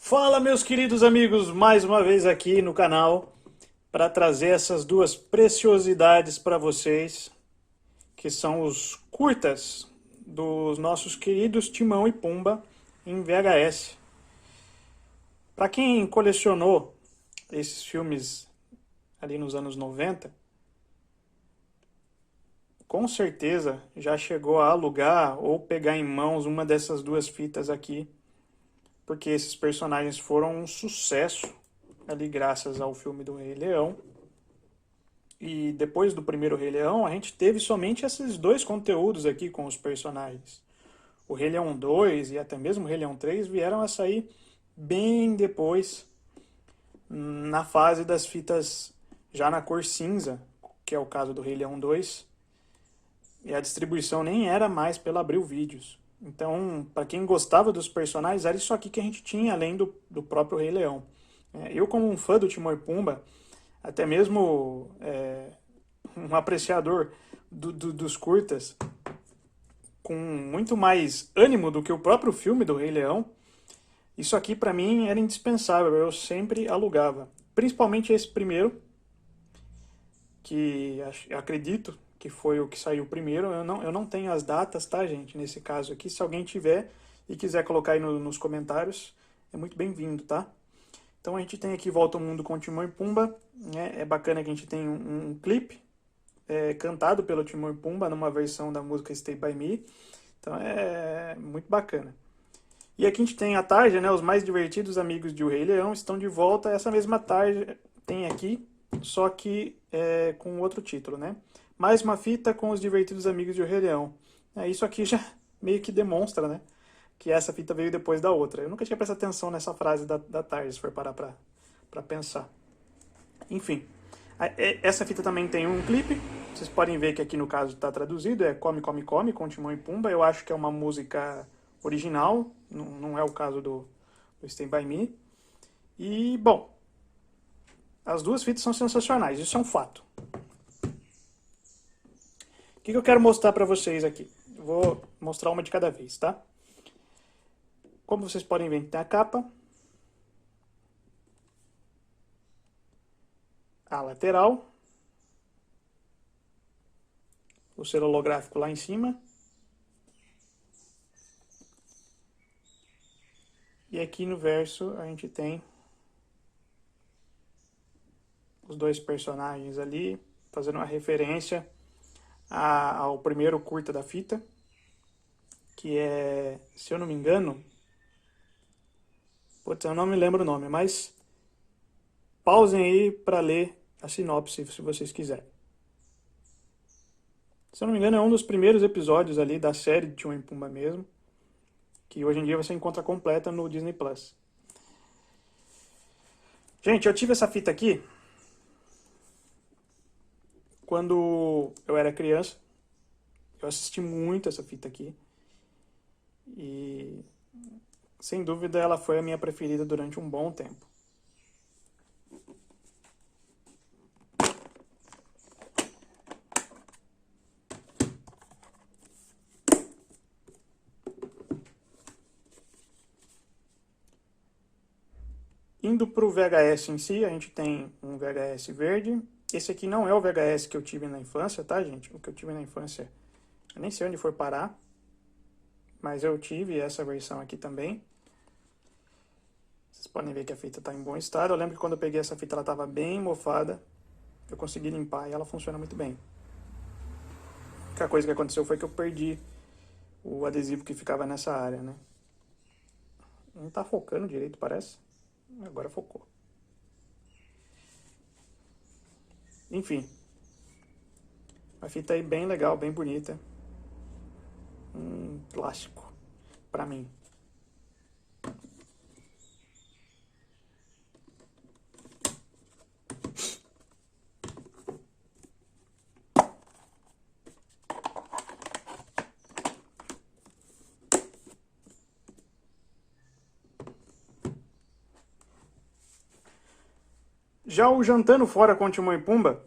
Fala, meus queridos amigos, mais uma vez aqui no canal para trazer essas duas preciosidades para vocês, que são os curtas dos nossos queridos Timão e Pumba em VHS. Para quem colecionou esses filmes ali nos anos 90, com certeza já chegou a alugar ou pegar em mãos uma dessas duas fitas aqui, porque esses personagens foram um sucesso ali graças ao filme do Rei Leão. E depois do primeiro Rei Leão, a gente teve somente esses dois conteúdos aqui com os personagens. O Rei Leão 2 e até mesmo o Rei Leão 3 vieram a sair bem depois, na fase das fitas já na cor cinza, que é o caso do Rei Leão 2, e a distribuição nem era mais pela Abril Vídeos. Então, para quem gostava dos personagens, era isso aqui que a gente tinha, além do próprio Rei Leão. Eu, como um fã do Timão e Pumba, até mesmo um apreciador dos curtas, com muito mais ânimo do que o próprio filme do Rei Leão, isso aqui para mim era indispensável, eu sempre alugava. Principalmente esse primeiro, que acredito que foi o que saiu primeiro. Eu não tenho as datas, tá, gente? Nesse caso aqui, se alguém tiver e quiser colocar aí nos comentários, é muito bem-vindo, tá? Então a gente tem aqui Volta ao Mundo com Timão e Pumba, né? É bacana que a gente tem um clipe cantado pelo Timão e Pumba numa versão da música Stay By Me. Então é muito bacana. E aqui a gente tem a tarja, né? Os mais divertidos amigos de O Rei Leão estão de volta. Essa mesma tarja tem aqui, só que com outro título, né? Mais uma fita com os divertidos amigos de O Rei Leão. Isso aqui já meio que demonstra, né? Que essa fita veio depois da outra. Eu nunca tinha prestado atenção nessa frase da tarja, se for parar pra pensar. Enfim, essa fita também tem um clipe. Vocês podem ver que aqui no caso está traduzido, é Come, Come, Come, com Timão e Pumba. Eu acho que é uma música original, não é o caso do Stand By Me. E, bom, as duas fitas são sensacionais, isso é um fato. O que eu quero mostrar para vocês aqui? Eu vou mostrar uma de cada vez, tá? Como vocês podem ver, tem a capa, a lateral, o selo holográfico lá em cima. E aqui no verso a gente tem os dois personagens ali, fazendo uma referência ao primeiro curta da fita, que é, se eu não me engano, putz, eu não me lembro o nome, mas pausem aí para ler a sinopse, se vocês quiserem. Se eu não me engano, é um dos primeiros episódios ali da série de Timão e Pumba mesmo, que hoje em dia você encontra completa no Disney Plus. Gente, eu tive essa fita aqui quando eu era criança. Eu assisti muito essa fita aqui. E, sem dúvida, ela foi a minha preferida durante um bom tempo. Indo para o VHS em si, a gente tem um VHS verde. Esse aqui não é o VHS que eu tive na infância, tá, gente? O que eu tive na infância, eu nem sei onde foi parar, mas eu tive essa versão aqui também. Vocês podem ver que a fita está em bom estado. Eu lembro que quando eu peguei essa fita, ela estava bem mofada. Eu consegui limpar e ela funciona muito bem. A única coisa que aconteceu foi que eu perdi o adesivo que ficava nessa área, né? Não tá focando direito, parece. Agora focou. Enfim. Uma fita aí bem legal, bem bonita. Um clássico, pra mim. Já o Jantando Fora com Timão e Pumba,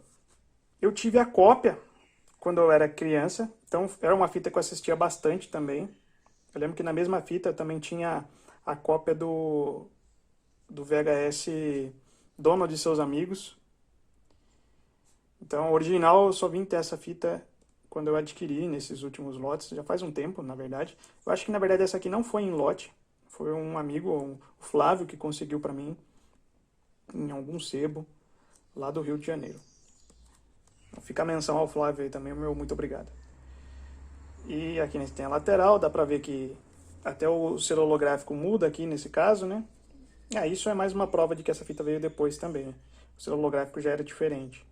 eu tive a cópia quando eu era criança. Então era uma fita que eu assistia bastante também. Eu lembro que na mesma fita eu também tinha a cópia do VHS Dono de Seus Amigos. Então, original, eu só vim ter essa fita quando eu adquiri nesses últimos lotes, já faz um tempo, na verdade. Eu acho que, na verdade, essa aqui não foi em lote, foi um amigo, o Flávio, que conseguiu para mim em algum sebo lá do Rio de Janeiro. Fica a menção ao Flávio aí também, meu muito obrigado. E aqui a gente tem a lateral, dá pra ver que até o selo holográfico muda aqui nesse caso, né? Isso é mais uma prova de que essa fita veio depois também, né? O selo holográfico já era diferente.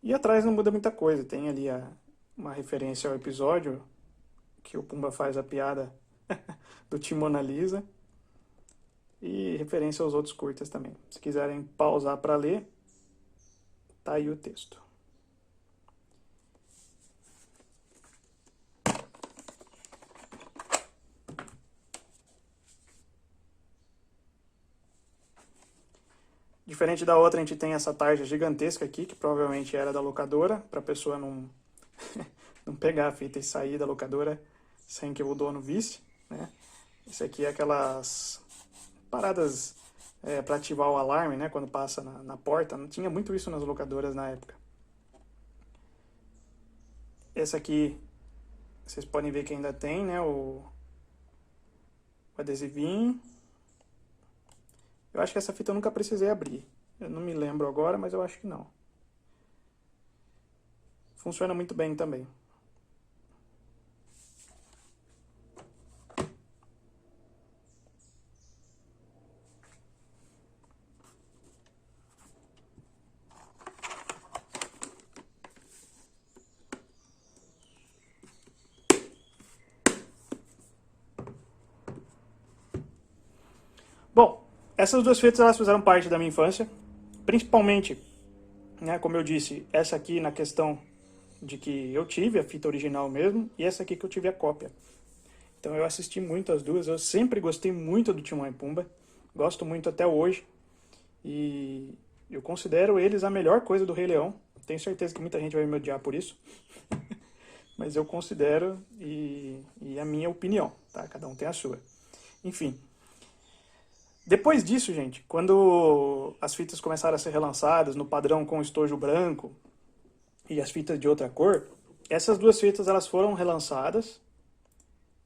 E atrás não muda muita coisa, tem ali uma referência ao episódio que o Pumba faz a piada do Tim Mona Lisa e referência aos outros curtas também. Se quiserem pausar para ler, tá aí o texto. Diferente da outra, a gente tem essa tarja gigantesca aqui, que provavelmente era da locadora, para a pessoa não, não pegar a fita e sair da locadora sem que o dono visse, né? Isso aqui é aquelas paradas para ativar o alarme, né? Quando passa na porta. Não tinha muito isso nas locadoras na época. Esse aqui, vocês podem ver que ainda tem, né? O adesivinho. Eu acho que essa fita eu nunca precisei abrir. Eu não me lembro agora, mas eu acho que não. Funciona muito bem também. Bom, essas duas fitas elas fizeram parte da minha infância, principalmente, né, como eu disse, essa aqui na questão de que eu tive a fita original mesmo, e essa aqui que eu tive a cópia. Então eu assisti muito as duas, eu sempre gostei muito do Timão e Pumba, gosto muito até hoje, e eu considero eles a melhor coisa do Rei Leão. Tenho certeza que muita gente vai me odiar por isso, mas eu considero e é a minha opinião, tá? Cada um tem a sua. Enfim. Depois disso, gente, quando as fitas começaram a ser relançadas no padrão com estojo branco e as fitas de outra cor, essas duas fitas elas foram relançadas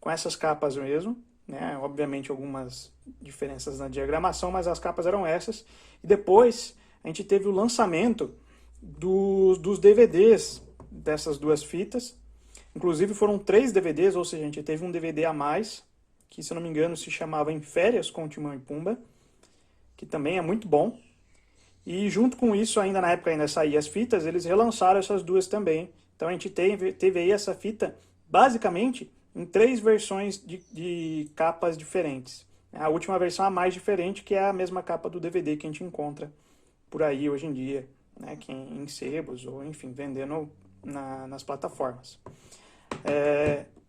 com essas capas mesmo, né? Obviamente algumas diferenças na diagramação, mas as capas eram essas. E depois a gente teve o lançamento dos DVDs dessas duas fitas. Inclusive foram 3 DVDs, ou seja, a gente teve um DVD a mais, que se eu não me engano se chamava Em Férias com Timão e Pumba, que também é muito bom. E junto com isso, ainda na época ainda saía as fitas, eles relançaram essas duas também. Então a gente teve aí essa fita basicamente em 3 versões de capas diferentes. A última versão a mais diferente, que é a mesma capa do DVD que a gente encontra por aí hoje em dia, né, que em sebos ou enfim, vendendo nas plataformas.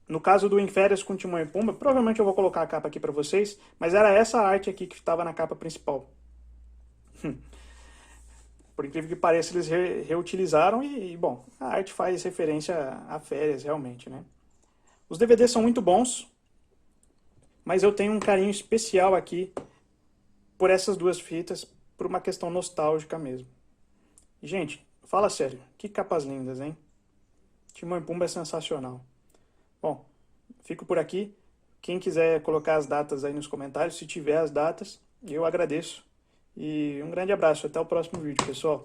No caso do Em Férias com Timão e Pumba, provavelmente eu vou colocar a capa aqui para vocês, mas era essa arte aqui que estava na capa principal. Por incrível que pareça, eles reutilizaram e, bom, a arte faz referência a férias, realmente, né? Os DVDs são muito bons, mas eu tenho um carinho especial aqui por essas duas fitas, por uma questão nostálgica mesmo. E, gente, fala sério, que capas lindas, hein? Timão e Pumba é sensacional. Bom, fico por aqui. Quem quiser colocar as datas aí nos comentários, se tiver as datas, eu agradeço. E um grande abraço, até o próximo vídeo, pessoal.